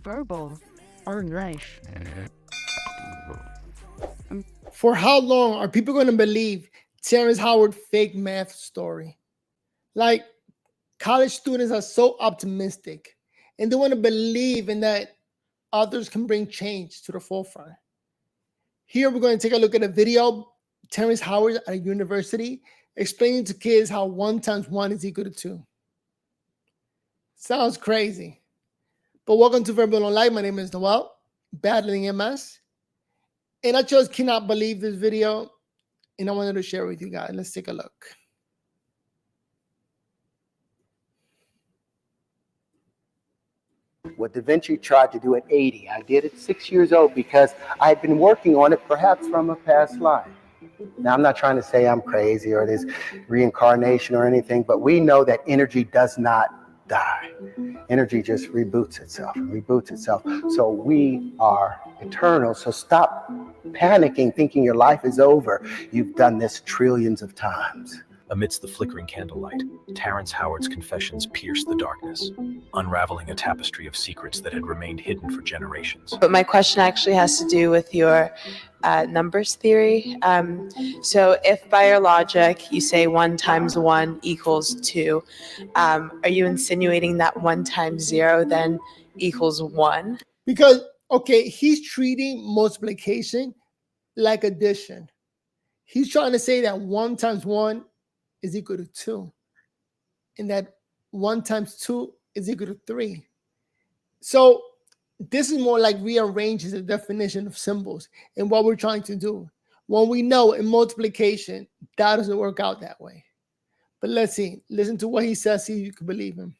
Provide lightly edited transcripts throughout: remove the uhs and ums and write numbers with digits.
Verbal or life. For how long are people going to believe Terrence Howard fake math story? Like, college students are so optimistic and they want to believe in that others can bring change to the forefront. Here we're going to take a look at a video Terrence Howard at a university explaining to kids how 1 times 1 is equal to 2. Sounds crazy. But welcome to Verbal on Life. My name is Noel, battling MS. And I just cannot believe this video. And I wanted to share with you guys. Let's take a look. What Da Vinci tried to do at 80, I did at 6 years old because I had been working on it perhaps from a past life. Now, I'm not trying to say I'm crazy or there's reincarnation or anything, but we know that energy does not die. Energy just reboots itself and reboots itself. So we are eternal. So stop panicking, thinking your life is over. You've done this trillions of times. Amidst the flickering candlelight, Terrence Howard's confessions pierced the darkness, unraveling a tapestry of secrets that had remained hidden for generations. But my question actually has to do with your numbers theory. So if by your logic you say 1 times 1 equals 2, are you insinuating that 1 times 0 then equals 1? Because, okay, he's treating multiplication like addition. He's trying to say that 1 times 1 is equal to 2. And that 1 times 2 is equal to 3. So this is more like rearranges the definition of symbols and what we're trying to do. When we know in multiplication, that doesn't work out that way. But let's see. Listen to what he says, see if you can believe him.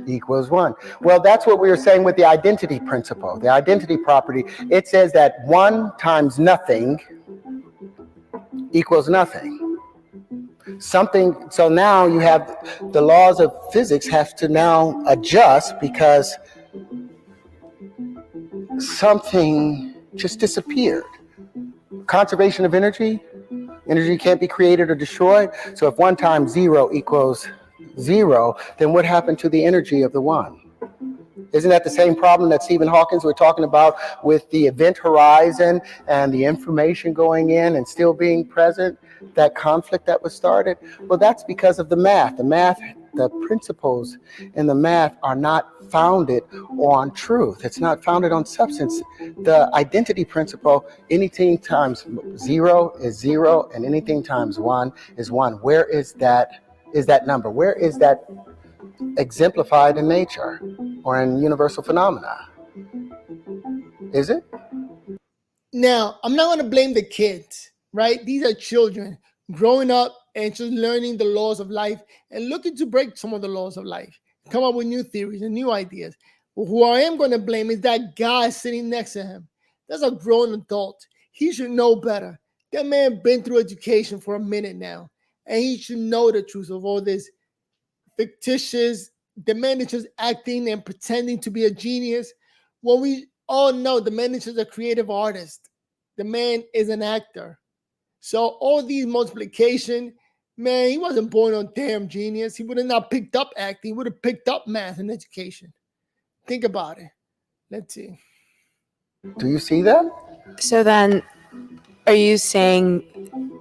Equals 1. Well, that's what we were saying with the identity principle, the identity property. It says that 1 times nothing equals nothing. Something, so now you have the laws of physics have to now adjust because something just disappeared. Conservation of energy, energy can't be created or destroyed. So if 1 times 0 equals 0, then what happened to the energy of the 1? Isn't that the same problem that Stephen Hawking was talking about with the event horizon and the information going in and still being present, that conflict that was started? Well, that's because of the math. The principles in the math are not founded on truth. It's not founded on substance. The identity principle, anything times 0 is 0 and anything times 1 is 1. Where is that number? Where is that exemplified in nature or in universal phenomena? Is it? Now, I'm not going to blame the kids, right? These are children growing up and just learning the laws of life and looking to break some of the laws of life, come up with new theories and new ideas. But who I am going to blame is that guy sitting next to him. That's a grown adult. He should know better. That man been through education for a minute now, and he should know the truth of all this fictitious. The man is just acting and pretending to be a genius. Well, we all know the man is just a creative artist. The man is an actor. So all these multiplication, man, he wasn't born on damn genius. He would have not picked up acting. He would have picked up math and education. Think about it. Let's see. Do you see that? So then are you saying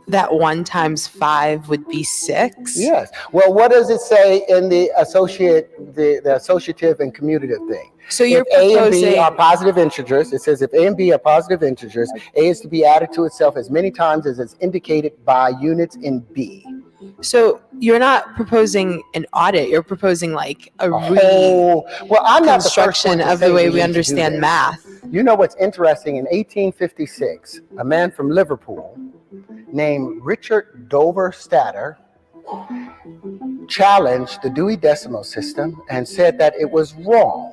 that 1 times 5 would be 6? Yes. Well, what does it say in the associative and commutative thing? So you're if A and B proposing are positive integers, it says if A and B are positive integers, A is to be added to itself as many times as is indicated by units in B. So you're not proposing an audit, you're proposing like a well, I'm not the first one reconstruction to of say the way we need to do understand this. math. You know what's interesting? In 1856, a man from Liverpool named Richard Dover Statter challenged the Dewey Decimal System and said that it was wrong.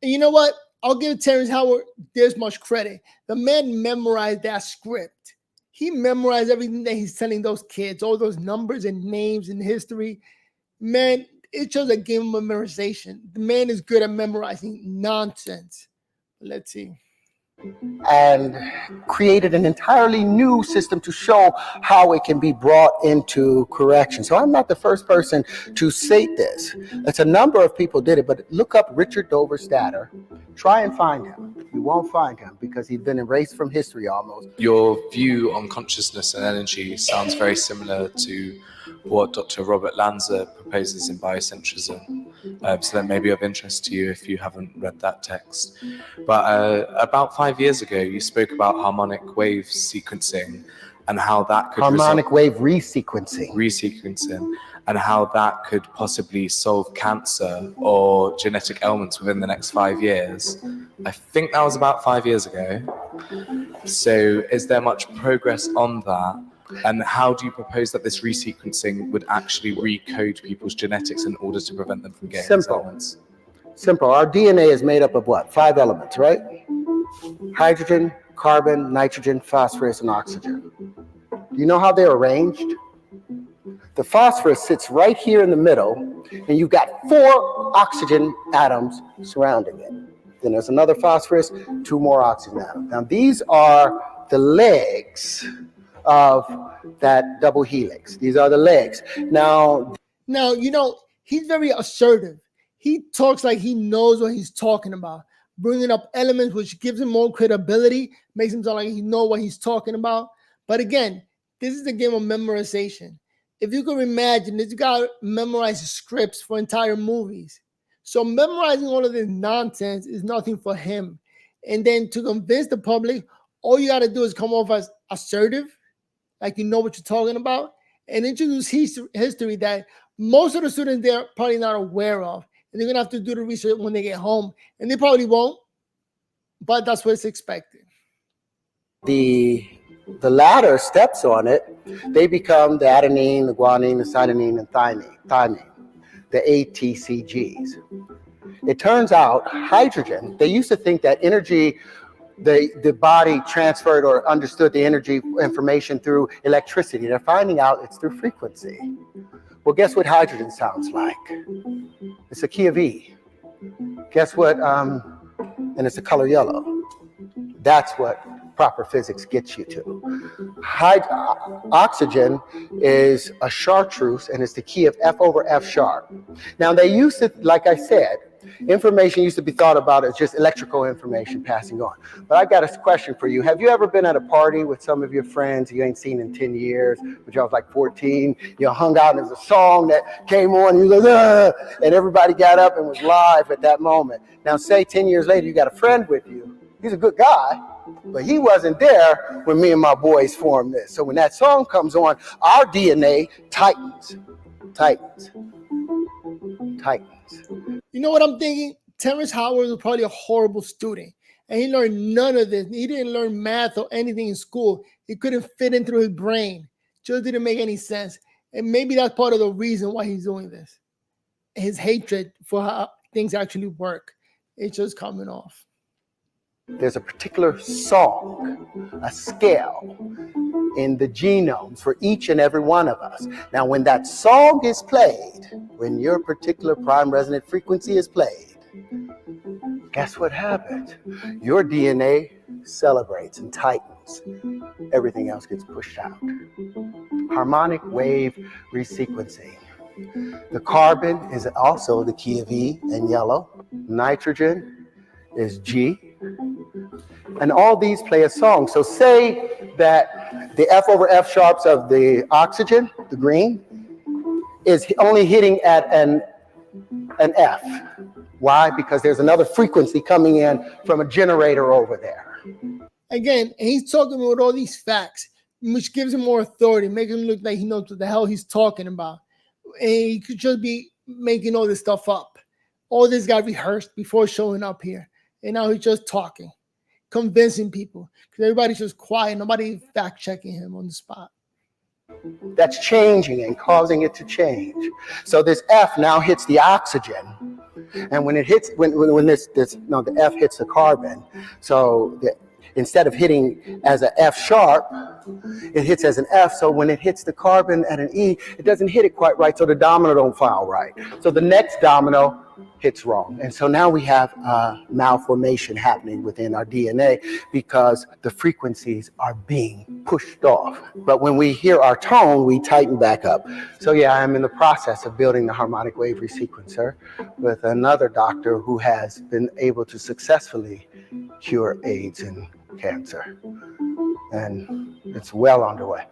And you know what? I'll give Terrence Howard this much credit. The man memorized that script. He memorized everything that he's telling those kids, all those numbers and names and history. Man, it's just a game of memorization. The man is good at memorizing nonsense. Let's see. and created an entirely new system to show how it can be brought into correction. So I'm not the first person to state this. It's a number of people did it, but look up Richard Dover Statter. Try and find him. You won't find him because he's been erased from history almost. Your view on consciousness and energy sounds very similar to what Dr. Robert Lanza proposes in Biocentrism. So that may be of interest to you if you haven't read that text. But about 5 years ago, you spoke about harmonic wave sequencing and how that could harmonic wave resequencing, and how that could possibly solve cancer or genetic ailments within the next 5 years. I think that was about 5 years ago. So is there much progress on that? And how do you propose that this resequencing would actually recode people's genetics in order to prevent them from getting ailments? Simple. Our DNA is made up of what? 5 elements, right? Hydrogen, carbon, nitrogen, phosphorus, and oxygen. Do you know how they're arranged? The phosphorus sits right here in the middle, and you've got 4 oxygen atoms surrounding it. Then there's another phosphorus, 2 more oxygen atoms. Now these are the legs of that double helix. These are the legs. Now, you know, he's very assertive. He talks like he knows what he's talking about, bringing up elements which gives him more credibility, makes him sound like he knows what he's talking about. But again, this is a game of memorization. If you can imagine, this guy memorizes scripts for entire movies. So memorizing all of this nonsense is nothing for him. And then to convince the public, all you got to do is come off as assertive, like you know what you're talking about, and introduce history that most of the students they're probably not aware of. And they're going to have to do the research when they get home. And they probably won't, but that's what it's expected. The latter steps on it, they become the adenine, the guanine, the cytosine, and thymine, the ATCGs. It turns out hydrogen, they used to think that energy, the body transferred or understood the energy information through electricity. They're finding out it's through frequency. Well, guess what hydrogen sounds like? It's a key of E. Guess what? And it's the color yellow. That's what proper physics gets you to. Oxygen is a chartreuse, and it's the key of F over F sharp. Now, they used to, like I said, information used to be thought about as just electrical information passing on. But I got a question for you. Have you ever been at a party with some of your friends you ain't seen in 10 years, but y'all was like 14, you hung out and there's a song that came on and you was like, and everybody got up and was live at that moment. Now say 10 years later you got a friend with you. He's a good guy, but he wasn't there when me and my boys formed this. So when that song comes on, our DNA tightens. You know what I'm thinking? Terrence Howard was probably a horrible student, and he learned none of this. He didn't learn math or anything in school. It couldn't fit in through his brain. Just didn't make any sense. And maybe that's part of the reason why he's doing this. His hatred for how things actually work. It's just coming off. There's a particular song, a scale in the genomes for each and every one of us. Now, when that song is played, when your particular prime resonant frequency is played, guess what happens? Your DNA celebrates and tightens. Everything else gets pushed out. Harmonic wave resequencing. The carbon is also the key of E and yellow. Nitrogen is G. And all these play a song. So say that the F over F sharps of the oxygen, the green, is only hitting at an F. Why? Because there's another frequency coming in from a generator over there. Again, he's talking about all these facts, which gives him more authority, making him look like he knows what the hell he's talking about. And he could just be making all this stuff up. All this got rehearsed before showing up here. And now he's just talking, convincing people, because everybody's just quiet. Nobody fact-checking him on the spot. That's changing and causing it to change. So this F now hits the oxygen. And when it hits, when the F hits the carbon, so instead of hitting as an F sharp, it hits as an F. So when it hits the carbon at an E, it doesn't hit it quite right. So the domino don't file right. So the next domino hits wrong. And so now we have malformation happening within our DNA because the frequencies are being pushed off. But when we hear our tone, we tighten back up. So yeah, I'm in the process of building the harmonic wave resequencer with another doctor who has been able to successfully cure AIDS and cancer. And it's well underway.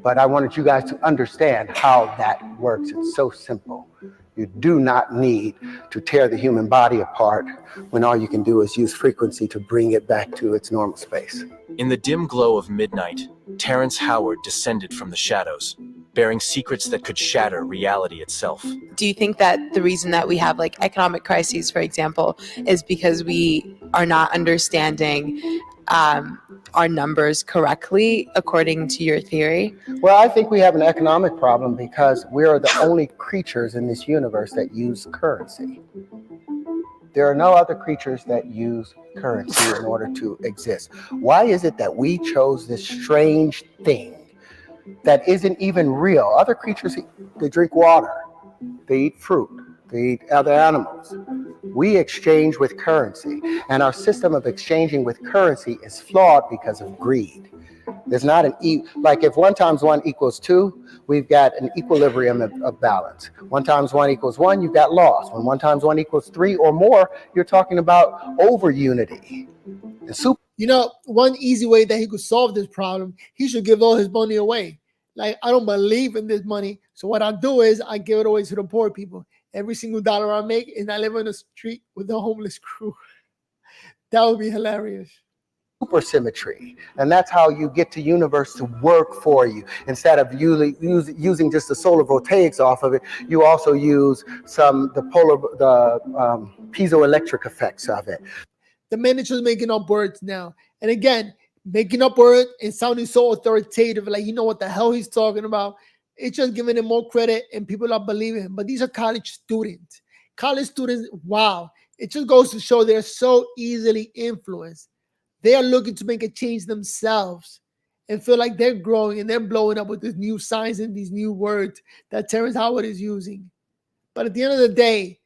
But I wanted you guys to understand how that works. It's so simple. You do not need to tear the human body apart when all you can do is use frequency to bring it back to its normal space. In the dim glow of midnight, Terrence Howard descended from the shadows, bearing secrets that could shatter reality itself. Do you think that the reason that we have like economic crises, for example, is because we are not understanding our numbers correctly according to your theory? Well, I think we have an economic problem because we are the only creatures in this universe that use currency. There are no other creatures that use currency in order to exist. Why is it that we chose this strange thing that isn't even real? Other creatures, they drink water, they eat fruit, they eat other animals. We exchange with currency, and our system of exchanging with currency is flawed because of greed. There's not like if 1 times 1 equals 2, we've got an equilibrium of balance. 1 times 1 equals 1, you've got loss. When 1 times 1 equals 3 or more, you're talking about over unity. You know, one easy way that he could solve this problem, he should give all his money away. Like, I don't believe in this money, so what I do is I give it away to the poor people. Every single dollar I make, and I live on the street with the homeless crew. That would be hilarious. Supersymmetry, and that's how you get the universe to work for you. Instead of using just the solar voltaics off of it, you also use the piezoelectric effects of it. The man is just making up words now, and again, making up words and sounding so authoritative, like you know what the hell he's talking about. It's just giving him more credit, and people are believing him. But these are college students. College students, wow! It just goes to show they're so easily influenced. They are looking to make a change themselves and feel like they're growing and they're blowing up with this new science and these new words that Terrence Howard is using. But at the end of the day,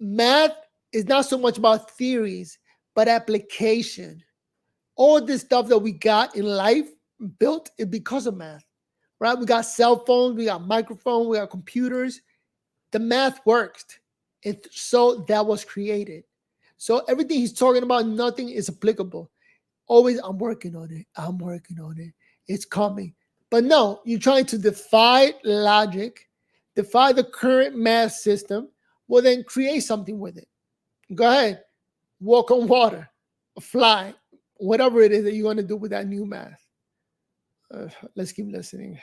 math is not so much about theories, but application. All this stuff that we got in life built is because of math, right? We got cell phones, we got microphones, we got computers. The math worked. And so that was created. So everything he's talking about, nothing is applicable. Always, I'm working on it. I'm working on it. It's coming. But no, you're trying to defy logic, defy the current math system. Well, then create something with it. Go ahead. Walk on water, fly, whatever it is that you're going to do with that new math. Let's keep listening.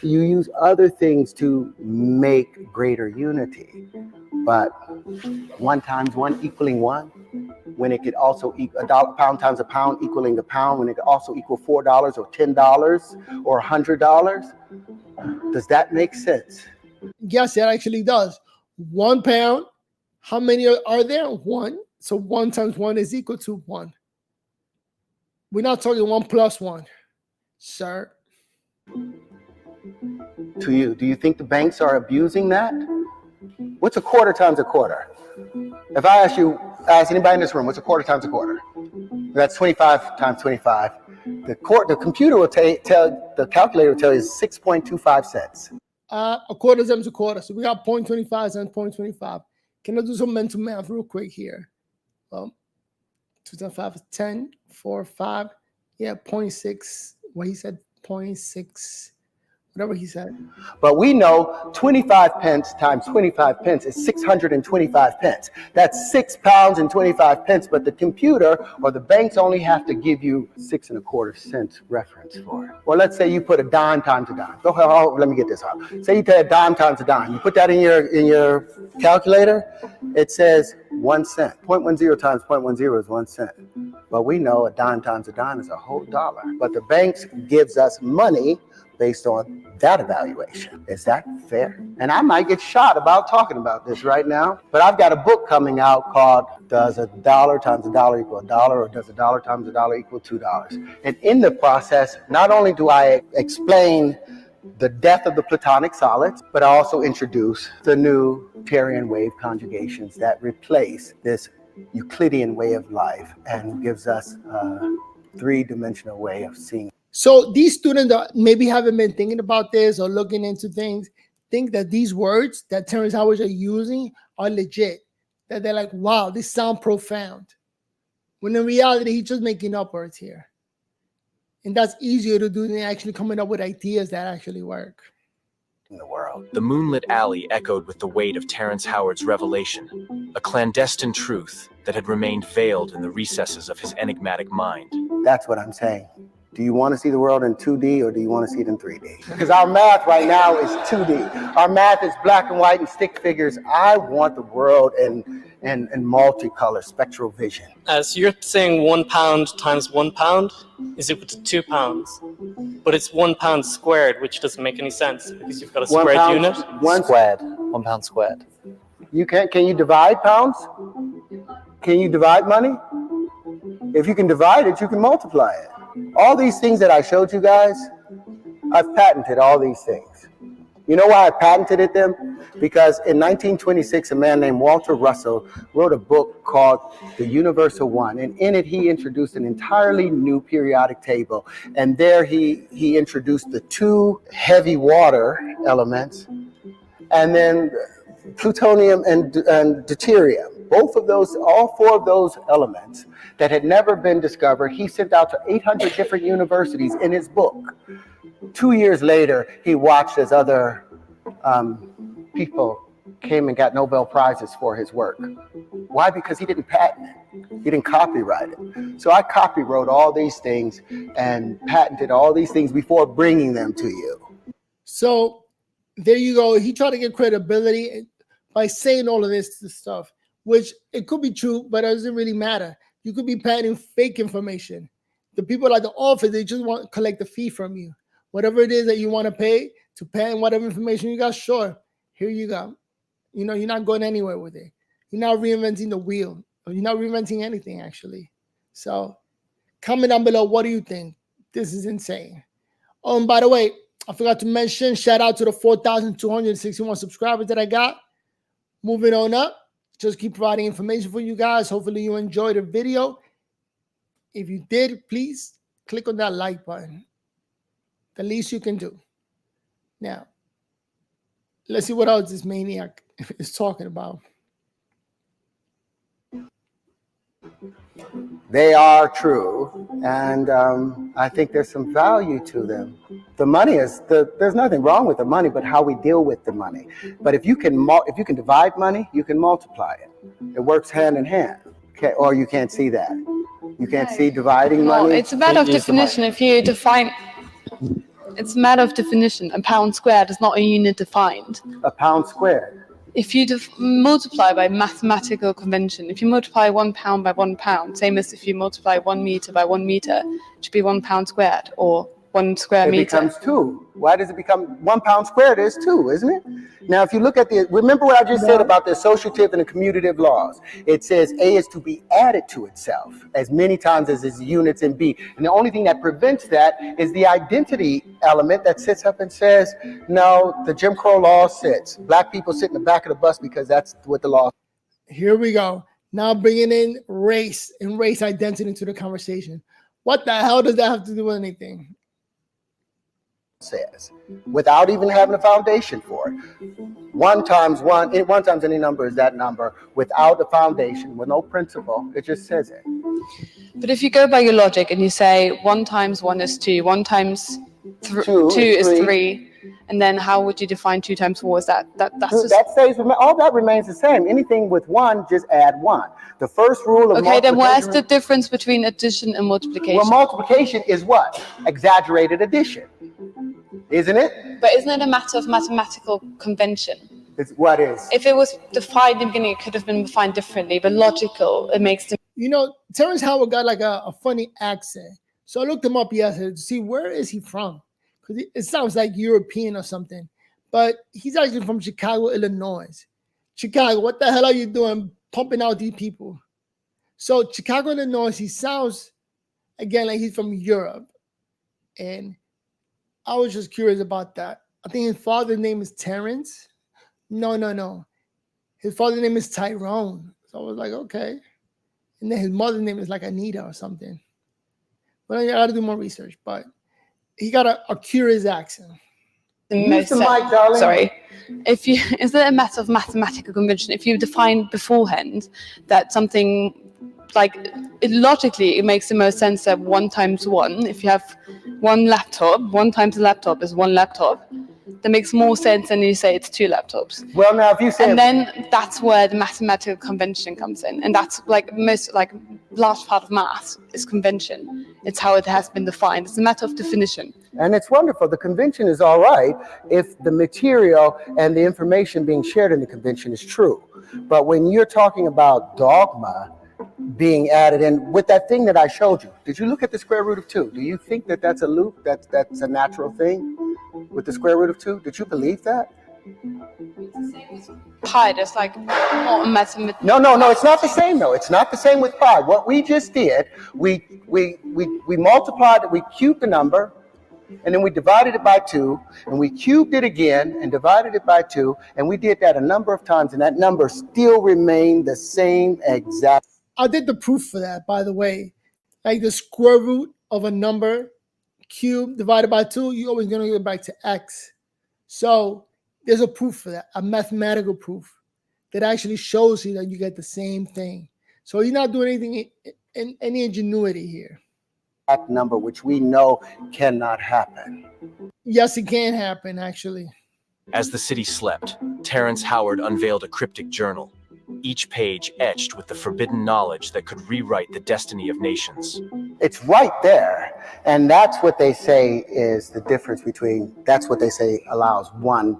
You use other things to make greater unity. But 1 times 1 equaling 1, when it could also equal a pound times a pound equaling a pound, when it could also equal $4 or $10 or $100. Does that make sense? Yes, it actually does. 1 pound, how many are there? 1. So 1 times 1 is equal to 1. We're not talking 1 plus 1, sir. To you, do you think the banks are abusing that? What's a quarter times a quarter? If I ask anybody in this room, what's a quarter times a quarter? That's 25 times 25. The computer will the calculator will tell you 6.25 cents. A quarter times a quarter. So we got 0.25 times 0.25. Can I do some mental math real quick here? 2 times 5 is 10, 4, 5. Yeah, 0.6. What he said, 0.6. Whatever he said. But we know 25 pence times 25 pence is 625 pence. That's 6 pounds and 25 pence. But the computer or the banks only have to give you 6 1/4 cents reference for it. Or let's say you put a dime times a dime. Let me get this out. Say you pay a dime times a dime. You put that in your calculator. It says 1 cent. 0.10 times 0.10 is 1 cent. But we know a dime times a dime is a whole dollar. But the banks gives us money based on that evaluation. Is that fair? And I might get shot about talking about this right now, but I've got a book coming out called Does a dollar times a dollar equal a dollar, or does a dollar times a dollar equal $2? And in the process, not only do I explain the death of the Platonic solids, but I also introduce the new Terran wave conjugations that replace this Euclidean way of life and gives us a three-dimensional way of seeing. So these students that maybe haven't been thinking about this or looking into things think that these words that Terrence Howard are using are legit. That they're like, wow, this sound profound. When in reality, he's just making up words here. And that's easier to do than actually coming up with ideas that actually work. In the world. The moonlit alley echoed with the weight of Terrence Howard's revelation, a clandestine truth that had remained veiled in the recesses of his enigmatic mind. That's what I'm saying. Do you want to see the world in 2D or do you want to see it in 3D? Because our math right now is 2D. Our math is black and white and stick figures. I want the world in multicolor, spectral vision. So you're saying 1 pound times 1 pound is equal to 2 pounds. But it's 1 pound squared, which doesn't make any sense because you've got a squared unit. One Squared. 1 pound squared. You can you divide pounds? Can you divide money? If you can divide it, you can multiply it. All these things that I showed you guys, I've patented all these things. You know why I patented them? Because in 1926, a man named Walter Russell wrote a book called The Universal One. And in it, he introduced an entirely new periodic table. And there he introduced the two heavy water elements, and then plutonium and deuterium. Both of those, all four of those elements that had never been discovered, he sent out to 800 different universities in his book. 2 years later, he watched as other people came and got Nobel Prizes for his work. Why? Because he didn't patent it. He didn't copyright it. So I copywrote all these things and patented all these things before bringing them to you. So there you go. He tried to get credibility by saying all of this stuff, which it could be true, but it doesn't really matter. You could be patenting fake information. The people at the office, they just want to collect a fee from you. Whatever it is that you want to pay to patent whatever information you got, sure, here you go. You know, you're not going anywhere with it. You're not reinventing the wheel. You're not reinventing anything, actually. So comment down below, what do you think? This is insane. Oh, and by the way, I forgot to mention, shout out to the 4,261 subscribers that I got. Moving on up. Just keep providing information for you guys. Hopefully you enjoyed the video. If you did, please click on that like button. The least you can do. Now, let's see what else this maniac is talking about. They are true, and I think there's some value to them. The money is there's nothing wrong with the money, but how we deal with the money. But if you can divide money, you can multiply it. It works hand in hand. Okay, or you can't see that. You can't see dividing No, money. it's a matter of definition. If you define, it's a matter of definition. A pound squared is not a unit defined. A pound squared. If you multiply by mathematical convention, if you multiply 1 pound by 1 pound, same as if you multiply 1 meter by 1 meter, it should be 1 pound squared or 1 square meter. It becomes 2. Why does it become 1 pound squared is 2, isn't it? Now, if you look at remember what I just said about the associative and the commutative laws. It says A is to be added to itself as many times as its units in B. And the only thing that prevents that is the identity element that sits up and says, no, the Jim Crow law sits. Black people sit in the back of the bus because that's what the law. Here we go. Now bringing in race and race identity into the conversation. What the hell does that have to do with anything? Says, without even having a foundation for it. 1 times 1 times any number is that number without a foundation, with no principle. It just says it. But if you go by your logic and you say 1 times 1 is 2, 1 times 2 is 3, and then how would you define 2 times 4? Is that's just... That stays, all that remains the same. Anything with 1, just add 1. The first rule of Okay, then where's the difference between addition and multiplication? Well, multiplication is what? Exaggerated addition. Isn't it? But isn't it a matter of mathematical convention? It's what is? If it was defined in the beginning, it could have been defined differently, but logical, it makes... You know, Terrence Howard got like a funny accent. So I looked him up yesterday to see where is he from. Because it sounds like European or something. But he's actually from Chicago, Illinois. Chicago, what the hell are you doing pumping out these people? So Chicago, Illinois, he sounds, again, like he's from Europe. And I was just curious about that. I think his father's name is Terrence. No. His father's name is Tyrone. So I was like, okay. And then his mother's name is like Anita or something. But I got to do more research. But he got a curious accent. Use the mic, darling. Sorry. Is it a matter of mathematical convention? If you define beforehand that something, like, logically, it makes the most sense that 1 times 1, if you have one laptop, 1 times a laptop is 1 laptop. That makes more sense than you say it's 2 laptops. Well, now if you say, And then that's where the mathematical convention comes in, and that's like large part of math is convention. It's how it has been defined. It's a matter of definition. and it's wonderful. The convention is all right if the material and the information being shared in the convention is true. But when you're talking about dogma being added in with that thing that I showed you, did you look at the square root of 2? Do you think that that's a loop? That's a natural thing with the square root of 2? Did you believe that? Pi, there's like more mathematical. No, it's not the same though. It's not the same with pi. What we just did, we multiplied it, we cubed the number, and then we divided it by 2, and we cubed it again and divided it by 2, and we did that a number of times, and that number still remained the same exact. I did the proof for that, by the way. Like the square root of a number cubed divided by 2, you're always going to get back to x. So there's a proof for that, a mathematical proof that actually shows you that you get the same thing. So you're not doing anything in any ingenuity here. That number, which we know cannot happen. Yes, it can happen, actually. As the city slept, Terrence Howard unveiled a cryptic journal, each page etched with the forbidden knowledge that could rewrite the destiny of nations. It's right there. And that's what they say is the difference between, that's what they say allows 1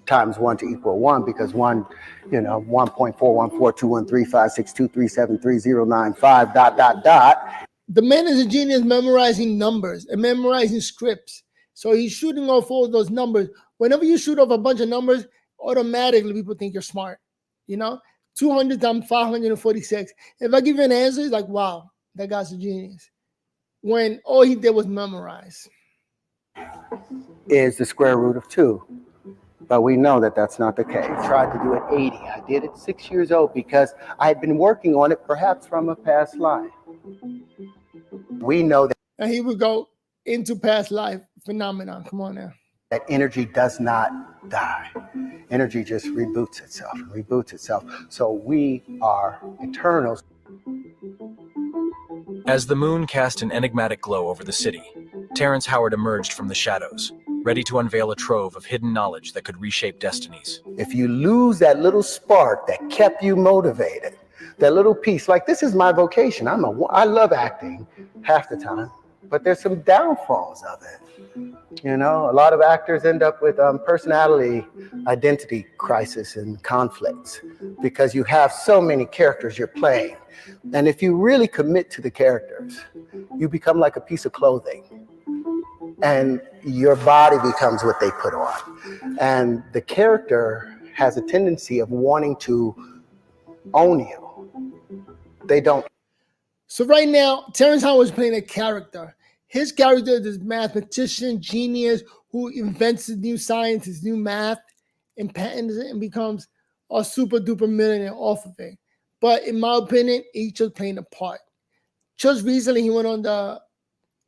times 1 to equal 1, because 1, 1.414213562373095 ... The man is a genius memorizing numbers and memorizing scripts. So he's shooting off all those numbers. Whenever you shoot off a bunch of numbers, automatically people think you're smart. 200 times 546. If I give you an answer, it's like, wow, that guy's a genius. When all he did was memorize. Is the square root of 2. But we know that that's not the case. I tried to do it 80. I did it 6 years old because I had been working on it perhaps from a past life. We know that. And here we go into past life phenomenon. Come on now. That energy does not die. Energy just reboots itself. So we are eternals. As the moon cast an enigmatic glow over the city, Terrence Howard emerged from the shadows, ready to unveil a trove of hidden knowledge that could reshape destinies. If you lose that little spark that kept you motivated, that little piece, like this is my vocation. I love acting half the time, but there's some downfalls of it. A lot of actors end up with personality identity crisis and conflicts because you have so many characters you're playing. And if you really commit to the characters, you become like a piece of clothing. And your body becomes what they put on. And the character has a tendency of wanting to own you. They don't. So right now, Terrence Howard is playing a character. His character is this mathematician, genius, who invents new science, his new math, and patents it and becomes a super duper millionaire off of it. But in my opinion, he's just playing a part. Just recently, he went on the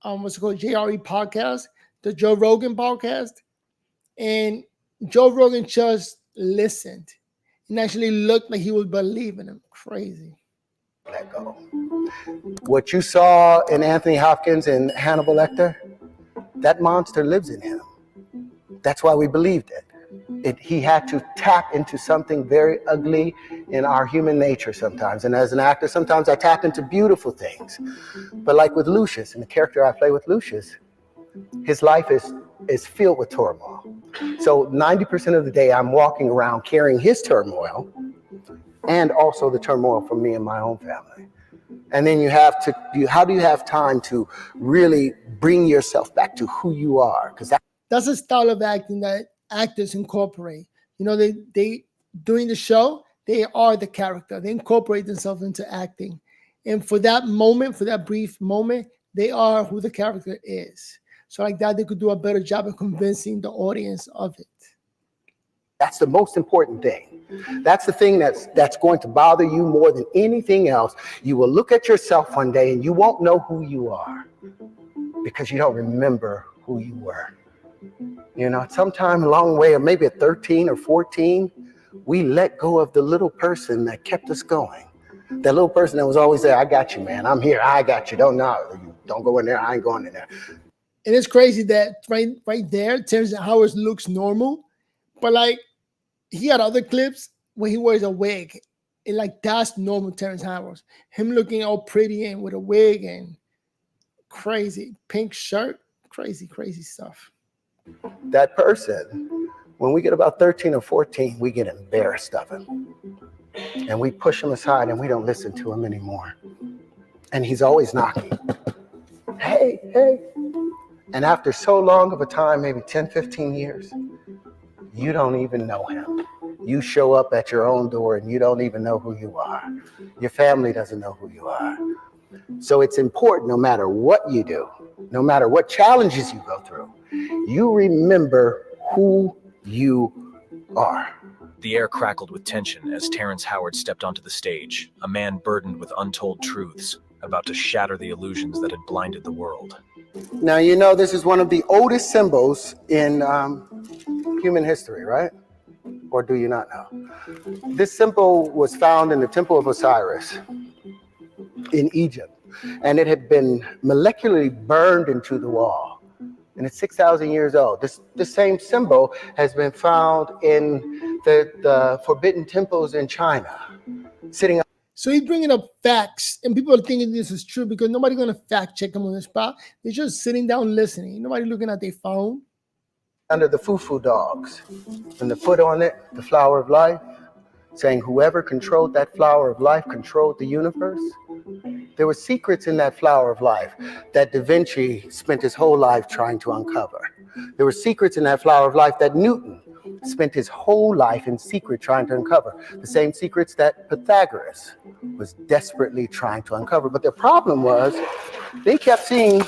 what's it called, JRE podcast, the Joe Rogan podcast, and Joe Rogan just listened and actually looked like he was believing him. Crazy. Let go. What you saw in Anthony Hopkins and Hannibal Lecter, that monster lives in him. That's why we believed it. He had to tap into something very ugly in our human nature sometimes. And as an actor, sometimes I tap into beautiful things. But like with Lucius, and the character I play with Lucius, his life is filled with turmoil. So 90% of the day I'm walking around carrying his turmoil and also the turmoil from me and my own family. And then how do you have time to really bring yourself back to who you are? Because that's a style of acting that actors incorporate. They during the show, they are the character. They incorporate themselves into acting. And for that moment, for that brief moment, they are who the character is. So like that, they could do a better job of convincing the audience of it. That's the most important thing. That's the thing that's going to bother you more than anything else. You will look at yourself one day and you won't know who you are because you don't remember who you were. You know, sometime along the way, or maybe at 13 or 14, we let go of the little person that kept us going. That little person that was always there, I got you, man. I'm here. I got you. Don't go in there. I ain't going in there. And it's crazy that right there, Terrence Howard looks normal, but like he had other clips where he wears a wig. And like that's normal Terrence Howard. Him looking all pretty and with a wig and crazy pink shirt, crazy stuff. That person, when we get about 13 or 14, we get embarrassed of him. And we push him aside and we don't listen to him anymore. And he's always knocking. Hey, hey. And after so long of a time, maybe 10, 15 years, you don't even know him. You show up at your own door and you don't even know who you are. Your family doesn't know who you are. So it's important, no matter what you do, no matter what challenges you go through, you remember who you are. The air crackled with tension as Terrence Howard stepped onto the stage, a man burdened with untold truths, about to shatter the illusions that had blinded the world. Now, you know, this is one of the oldest symbols in human history, right? Or do you not know? This symbol was found in the Temple of Osiris in Egypt, and it had been molecularly burned into the wall. And it's 6,000 years old. This same symbol has been found in the forbidden temples in China, sitting. So he's bringing up facts, and people are thinking this is true because nobody's going to fact check him on the spot. They're just sitting down listening. Nobody looking at their phone. Under the foo-foo dogs, and the foot on it, the flower of life, saying whoever controlled that flower of life controlled the universe. There were secrets in that flower of life that Da Vinci spent his whole life trying to uncover. There were secrets in that flower of life that Newton spent his whole life in secret trying to uncover. The same secrets that Pythagoras was desperately trying to uncover. But the problem was they kept seeing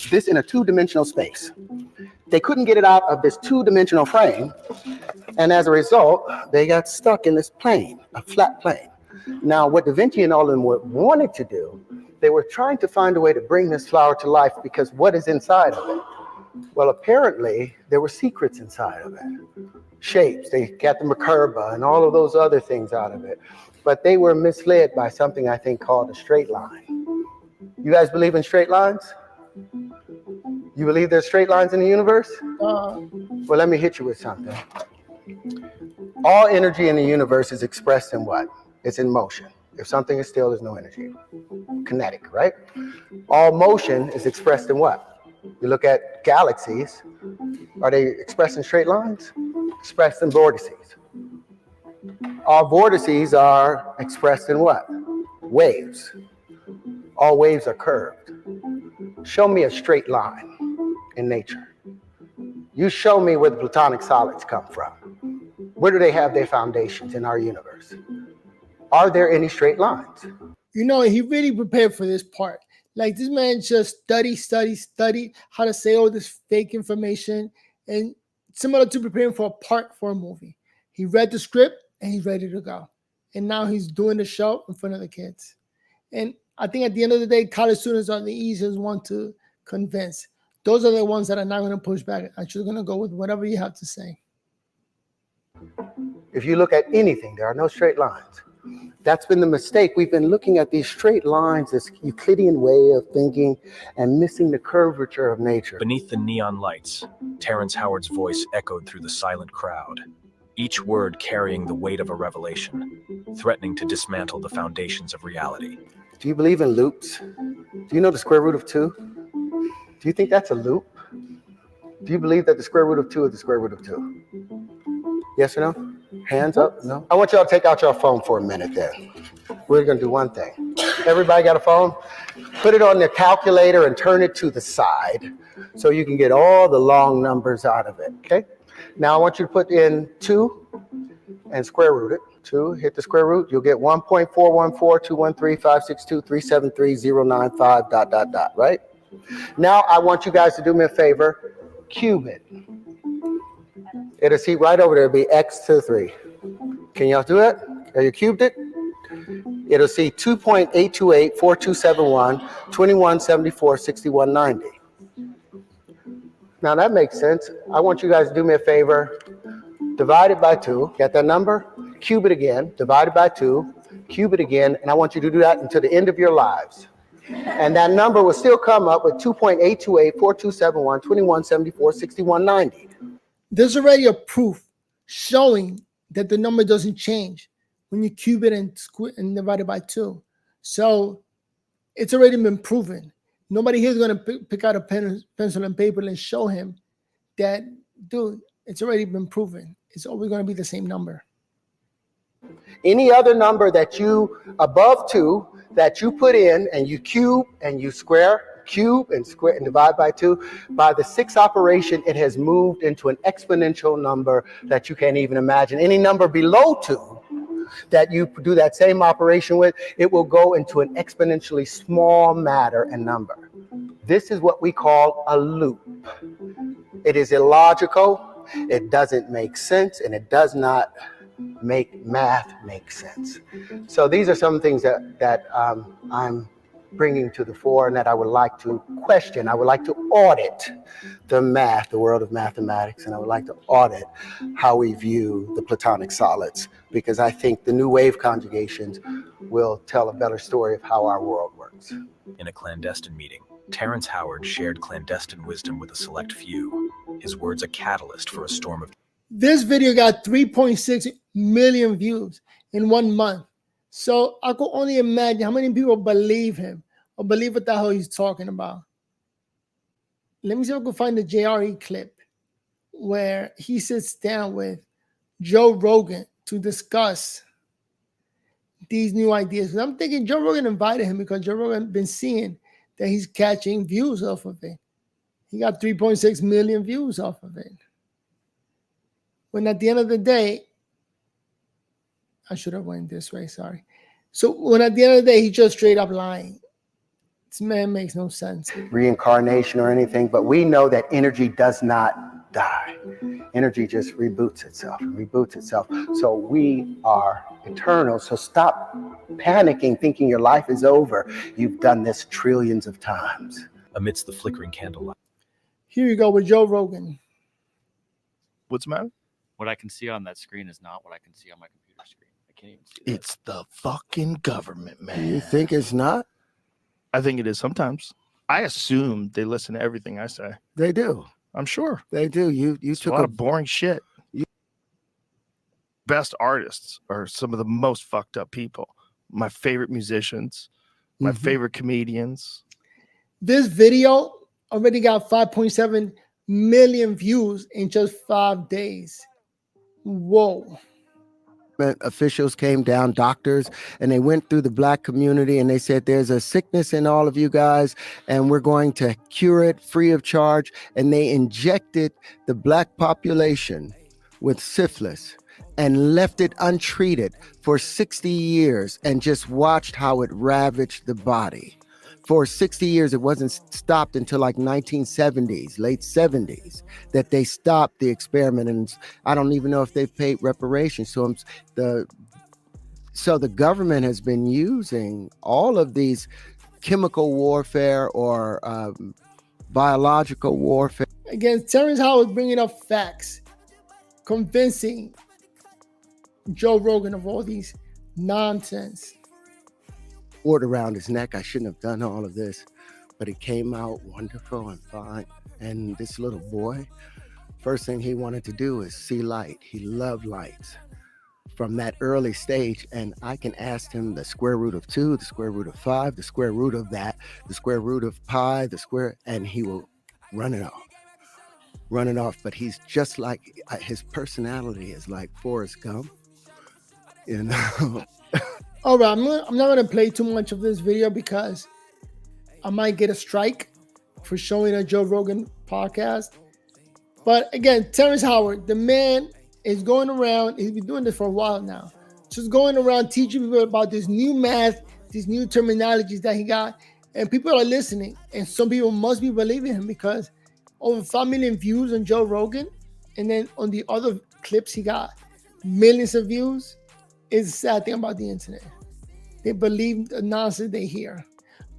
this in a two-dimensional space. They couldn't get it out of this two-dimensional frame. And as a result, they got stuck in this plane, a flat plane. Now, what Da Vinci and all of them wanted to do, they were trying to find a way to bring this flower to life because what is inside of it? Well, apparently, there were secrets inside of it. Shapes, they got the Merkaba and all of those other things out of it. But they were misled by something I think called a straight line. You guys believe in straight lines? You believe there's straight lines in the universe? Well, let me hit you with something. All energy in the universe is expressed in what? It's in motion. If something is still, there's no energy. Kinetic, right? All motion is expressed in what? You look at galaxies. Are they expressed in straight lines? Expressed in vortices. All vortices are expressed in what? Waves. All waves are curved. Show me a straight line in nature. You show me where the platonic solids come from. Where do they have their foundations in our universe? Are there any straight lines? You know, he really prepared for this part. Like this man just studied how to say all this fake information, and similar to preparing for a part for a movie. He read the script and he's ready to go. And now he's doing the show in front of the kids. And I think at the end of the day, college students are the easiest one to convince. Those are the ones that are not going to push back. I'm just going to go with whatever you have to say. If you look at anything, there are no straight lines. That's been the mistake. We've been looking at these straight lines, this Euclidean way of thinking, and missing the curvature of nature. Beneath the neon lights, Terrence Howard's voice echoed through the silent crowd, each word carrying the weight of a revelation, threatening to dismantle the foundations of reality. Do you believe in loops? Do you know the square root of 2? Do you think that's a loop? Do you believe that the square root of 2 is the square root of 2? Yes or no? Hands up? No? I want y'all to take out your phone for a minute then. We're going to do one thing. Everybody got a phone? Put it on the calculator and turn it to the side so you can get all the long numbers out of it, okay? Now I want you to put in 2 and square root it. 2, hit the square root. You'll get 1.414213562373 095 ... right? Now I want you guys to do me a favor. Cube it. It'll see right over there. It'll be x to the 3. Can y'all do it? Have you cubed it? It'll see 2.828, 4271, 2174, 6190. Now that makes sense. I want you guys to do me a favor. Divide it by 2. Get that number? Cube it again. Divide it by 2. Cube it again. And I want you to do that until the end of your lives. And that number will still come up with 2.828, 4271, 2174, 6190. There's already a proof showing that the number doesn't change when you cube it and divide it by 2. So it's already been proven. Nobody here is going to pick out a pencil and paper and show him that, dude, it's already been proven. It's always going to be the same number. Any other number that you, above 2, that you put in and you cube and you square, cube and square and divide by 2, by the 6th operation, it has moved into an exponential number that you can't even imagine. Any number below 2 that you do that same operation with, it will go into an exponentially small matter and number. This is what we call a loop. It is illogical, it doesn't make sense, and it does not make math make sense. So these are some things that I'm bringing to the fore and that I would like to question. I would like to audit the math, the world of mathematics, and I would like to audit how we view the Platonic solids, because I think the new wave conjugations will tell a better story of how our world works. In a clandestine meeting, Terrence Howard shared clandestine wisdom with a select few, his words a catalyst for a storm of... This video got 3.6 million views in 1 month. So I could only imagine how many people believe him or believe what the hell he's talking about. Let me see if I can find the JRE clip where he sits down with Joe Rogan to discuss these new ideas. And I'm thinking Joe Rogan invited him because Joe Rogan been seeing that he's catching views off of it. He got 3.6 million views off of it. When at the end of the day, I should have went this way, sorry. So when at the end of the day, he's just straight up lying. This man makes no sense. Reincarnation or anything, but we know that energy does not die. Energy just reboots itself and reboots itself. So we are eternal. So stop panicking, thinking your life is over. You've done this trillions of times. Amidst the flickering candlelight. Here you go with Joe Rogan. What's the matter? What I can see on that screen is not what I can see on my computer screen. I can't even see that. It's the fucking government, man. You think it's not? I think it is sometimes. I assume they listen to everything I say. They do. I'm sure. They do. You It's took a lot of boring shit. Best artists are some of the most fucked up people. My favorite musicians, my favorite comedians. This video already got 5.7 million views in just 5 days. Whoa. Officials came down, doctors, and they went through the black community and they said, there's a sickness in all of you guys and we're going to cure it free of charge. And they injected the black population with syphilis and left it untreated for 60 years and just watched how it ravaged the body. For 60 years, it wasn't stopped until like 1970s, late 70s, that they stopped the experiment. And I don't even know if they've paid reparations. So the government has been using all of these chemical warfare or biological warfare. Again, Terrence Howard bringing up facts, convincing Joe Rogan of all these nonsense. Cord around his neck. I shouldn't have done all of this, but it came out wonderful and fine. And this little boy, first thing he wanted to do is see light. He loved lights from that early stage. And I can ask him the square root of 2, the square root of 5, the square root of that, the square root of pi, and he will run it off. But he's just like, his personality is like Forrest Gump, you know. All right, I'm not going to play too much of this video because I might get a strike for showing a Joe Rogan podcast. But again, Terrence Howard, the man is going around. He's been doing this for a while now. Just going around teaching people about this new math, these new terminologies that he got. And people are listening, and some people must be believing him because over 5 million views on Joe Rogan, and then on the other clips he got millions of views. Is the sad thing about the internet. They believe the nonsense they hear.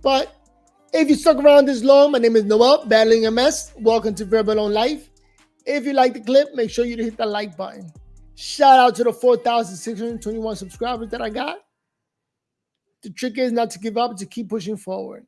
But if you stuck around this long, my name is Noel, battling MS. Welcome to verbalonlife. If you like the clip, make sure you hit the like button. Shout out to the 4,621 subscribers that I got. The trick is not to give up, to keep pushing forward.